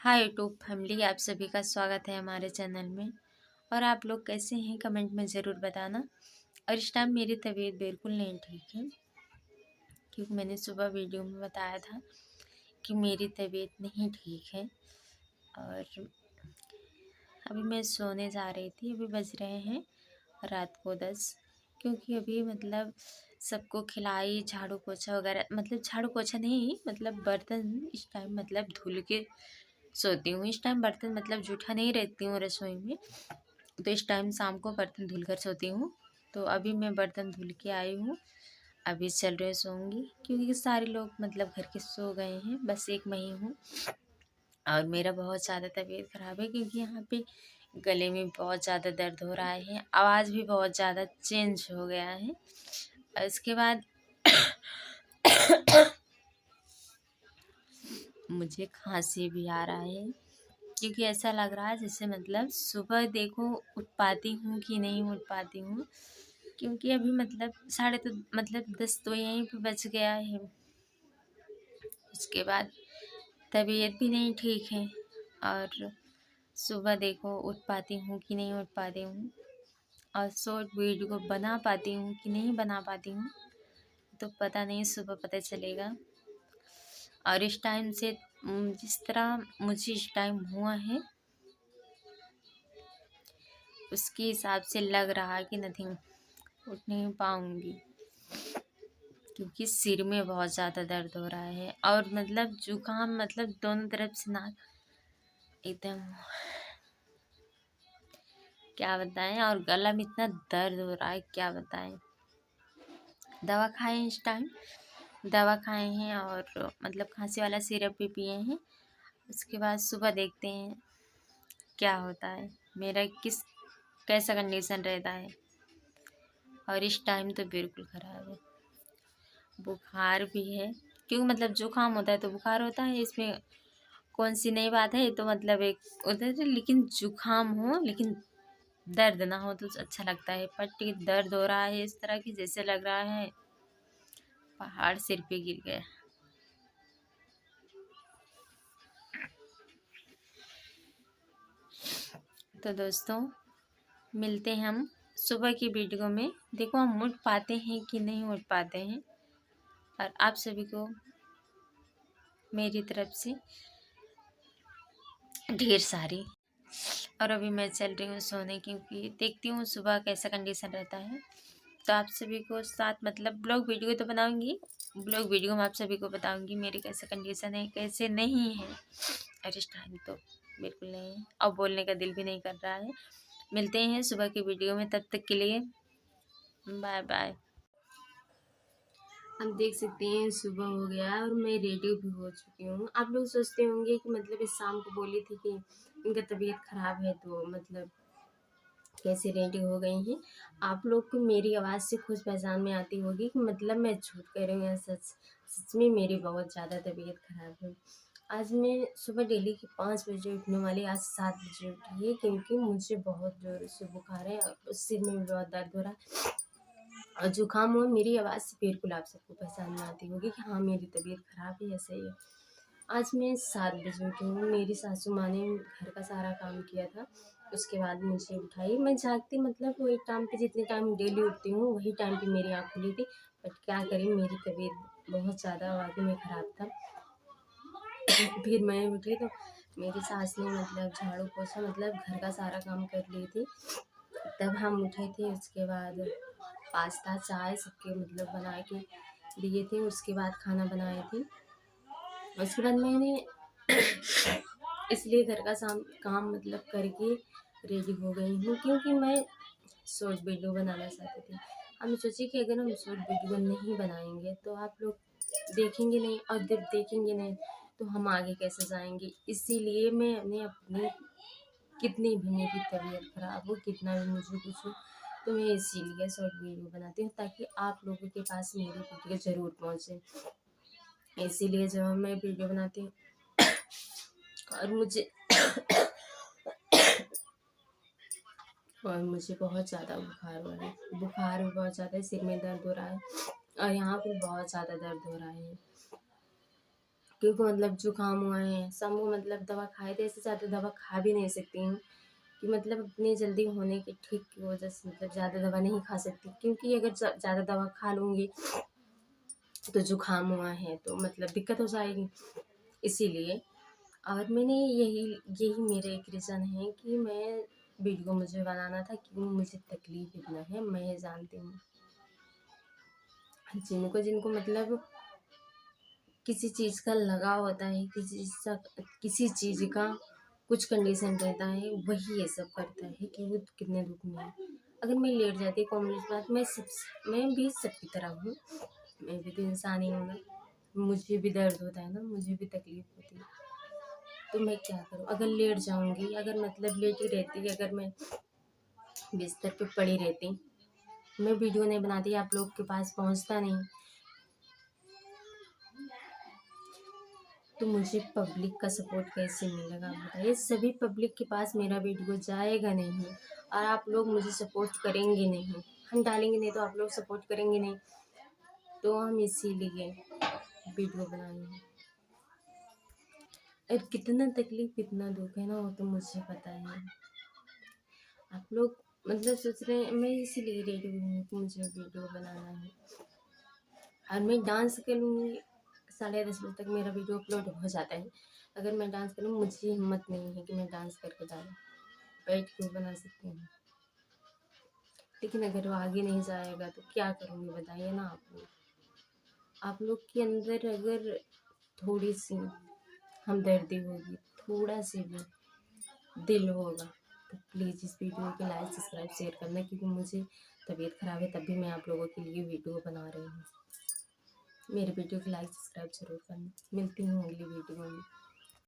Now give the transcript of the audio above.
Hi YouTube family, आप सभी का स्वागत है हमारे चैनल में। और आप लोग कैसे हैं कमेंट में ज़रूर बताना। और इस टाइम मेरी तबीयत बिल्कुल नहीं ठीक है, क्योंकि मैंने सुबह वीडियो में बताया था कि मेरी तबीयत नहीं ठीक है। और अभी मैं सोने जा रही थी, अभी बज रहे हैं रात को 10, क्योंकि अभी सबको खिलाई, झाड़ू पोछा वगैरह, झाड़ू पोछा नहीं, बर्तन इस टाइम धुल के सोती हूँ। इस टाइम बर्तन जूठा नहीं रहती हूँ रसोई में, तो इस टाइम शाम को बर्तन धुल कर सोती हूँ। तो अभी मैं बर्तन धुल के आई हूँ, अभी चल रहे सोऊंगी, क्योंकि सारे लोग घर के सो गए हैं, बस एक मैं ही हूँ। और मेरा बहुत ज़्यादा तबीयत ख़राब है, क्योंकि यहाँ पे गले में बहुत ज़्यादा दर्द हो रहा है, आवाज़ भी बहुत ज़्यादा चेंज हो गया है। और इसके बाद मुझे खांसी भी आ रहा है, क्योंकि ऐसा लग रहा है जैसे सुबह देखो उठ पाती हूँ कि नहीं उठ पाती हूँ, क्योंकि अभी साढ़े तो 10 तो यहीं पे बच गया है। उसके बाद तबीयत भी नहीं ठीक है, और सुबह देखो उठ पाती हूँ कि नहीं उठ पाती हूँ, और शॉर्ट वीडियो बना पाती हूँ कि नहीं बना पाती हूँ, तो पता नहीं, सुबह पता चलेगा। और इस टाइम से जिस तरह मुझे इस टाइम हुआ है, उसके हिसाब से लग रहा है कि नथिंग उठ नहीं पाऊँगी, क्योंकि सिर में बहुत ज़्यादा दर्द हो रहा है। और जुकाम, दोनों तरफ से नाक एकदम, क्या बताएं। और गला में इतना दर्द हो रहा है, क्या बताएं। दवा खाए हैं, इस टाइम दवा खाए हैं, और खांसी वाला सिरप भी पिए हैं। उसके बाद सुबह देखते हैं क्या होता है, मेरा कैसा कंडीशन रहता है। और इस टाइम तो बिल्कुल ख़राब है, बुखार भी है, क्योंकि जुकाम होता है तो बुखार होता है, इसमें कौन सी नई बात है। तो एक उधर, लेकिन जुकाम हो लेकिन दर्द ना हो तो अच्छा लगता है। पट्टी दर्द हो रहा है इस तरह की, जैसे लग रहा है पहाड़ सिर पे गिर गया। तो दोस्तों, मिलते हैं हम सुबह की वीडियो में। देखो हम उठ पाते हैं कि नहीं उठ पाते हैं। और आप सभी को मेरी तरफ से ढेर सारी। और अभी मैं चल रही हूँ सोने, क्योंकि देखती हूँ सुबह कैसा कंडीशन रहता है। तो आप सभी को साथ ब्लॉग वीडियो तो बनाऊंगी, ब्लॉग वीडियो में आप सभी को बताऊंगी मेरी कैसा कंडीशन है, कैसे नहीं है। और इस टाइम तो बिल्कुल नहीं है, और बोलने का दिल भी नहीं कर रहा है। मिलते हैं सुबह की वीडियो में, तब तक के लिए बाय बाय। आप देख सकते हैं सुबह हो गया और मैं रेडी भी हो चुकी हूँ। आप लोग सोचते होंगे कि इस शाम को बोली थी कि इनका तबीयत खराब है, तो कैसे रेडी हो गई हैं। आप लोग को मेरी आवाज़ से खुद पहचान में आती होगी कि मैं झूठ कह रही हूँ या सच। सच में मेरी बहुत ज़्यादा तबीयत खराब है। आज मैं सुबह डेली के 5 बजे उठने वाली, आज 7 बजे उठी है, क्योंकि मुझे बहुत ज़ोर से बुखार है और सिर में भी बहुत दर्द हो रहा है और जुकाम हुआ। मेरी आवाज़ से बिल्कुल आप सबको पहचान में आती होगी कि हाँ, मेरी तबीयत खराब है या सही है। आज मैं 7 बजे उठी हूँ। मेरी सासू माँ ने घर का सारा काम किया था, उसके बाद मुझे उठाई। मैं जागती वही टाइम पे, जितने टाइम डेली उठती हूँ वही टाइम पे मेरी आँख खुली थी। बट क्या करें, मेरी तबीयत बहुत ज़्यादा वाकई में ख़राब था। फिर मैं उठी तो मेरी सास ने झाड़ू पोछा, घर का सारा काम कर ली थी, तब हम उठे थे। उसके बाद पास्ता चाय सबके बना के दिए थे। उसके बाद खाना बनाए थे। उसके बाद मैंने इसलिए घर का काम करके रेडी हो गई हूँ, क्योंकि मैं शॉर्ट वीडियो बनाना चाहती थी। हम सोचे कि अगर हम शॉर्ट वीडियो नहीं बनाएंगे तो आप लोग देखेंगे नहीं, और जब देखेंगे नहीं तो हम आगे कैसे जाएंगे। इसीलिए मैंने अपनी, कितनी भी मेरी तबीयत खराब हो, कितना भी मुझे कुछ हो, तो मैं इसीलिए शॉर्ट वीडियो बनाती हूँ, ताकि आप लोगों के पास मेरी वीडियो ज़रूर पहुँचे। इसीलिए जब मैं वीडियो बनाती हूँ और मुझे बहुत ज़्यादा बुखार हो रहा है, बुखार भी बहुत ज़्यादा है, सिर में दर्द हो रहा है और यहाँ पर बहुत ज़्यादा दर्द हो रहा है, क्योंकि मतलब जुकाम हुआ है, सब वो मतलब दवा खाए थे, इससे ज़्यादा दवा खा भी नहीं सकती हूँ कि मतलब इतनी जल्दी होने के ठीक की वजह से मतलब ज़्यादा दवा नहीं खा सकती, क्योंकि अगर ज़्यादा दवा खा लूँगी तो जुकाम हुआ है तो मतलब दिक्कत हो जाएगी, इसीलिए। और मैंने यही यही मेरा एक रीज़न है कि मैं वीडियो मुझे बनाना था, क्योंकि मुझे तकलीफ इतना है, मैं जानती हूँ। जिनको जिनको मतलब किसी चीज़ का लगाव होता है, किसी चीज़ का कुछ कंडीशन रहता है, वही ये सब करता है कि वो कितने दुख में है। अगर मैं लेट जाती कॉमन सी बात, मैं भी सबकी तरह हूँ, मैं भी तो इंसान ही हूँ ना, मुझे भी दर्द होता है ना, मुझे भी तकलीफ होती है, तो मैं क्या करूँ? अगर लेट जाऊँगी, अगर मतलब लेटी रहती, अगर मैं बिस्तर पे पड़ी रहती, मैं वीडियो नहीं बनाती, आप लोग के पास पहुँचता नहीं, तो मुझे पब्लिक का सपोर्ट कैसे मिलेगा आप बताइए? सभी पब्लिक के पास मेरा वीडियो जाएगा नहीं और आप लोग मुझे सपोर्ट करेंगे नहीं, हम डालेंगे नहीं तो आप लोग सपोर्ट करेंगे नहीं, तो हम इसीलिए वीडियो बनाएंगे। और कितना तकलीफ कितना दुख है ना, वो तो मुझे पता है। आप लोग मतलब सोच रहे हैं, मैं इसीलिए रेडी हूँ कि मुझे वीडियो बनाना है और मैं डांस करूँगी। 10:30 बजे तक मेरा वीडियो अपलोड हो जाता है, अगर मैं डांस करूँ, मुझे हिम्मत नहीं है कि मैं डांस करके डालूँ, बैठ के बना सकती हूँ, लेकिन अगर वो आगे नहीं जाएगा तो क्या करूँगी बताइए ना आप लोग के अंदर अगर थोड़ी सी हमदर्दी होगी, थोड़ा सी भी दिल होगा, तो प्लीज़ इस वीडियो को लाइक सब्सक्राइब शेयर करना, क्योंकि मुझे तबीयत ख़राब है तब भी मैं आप लोगों के लिए वीडियो बना रही हूँ। मेरे वीडियो को लाइक सब्सक्राइब जरूर करना। मिलती हूँ अगली वीडियो में।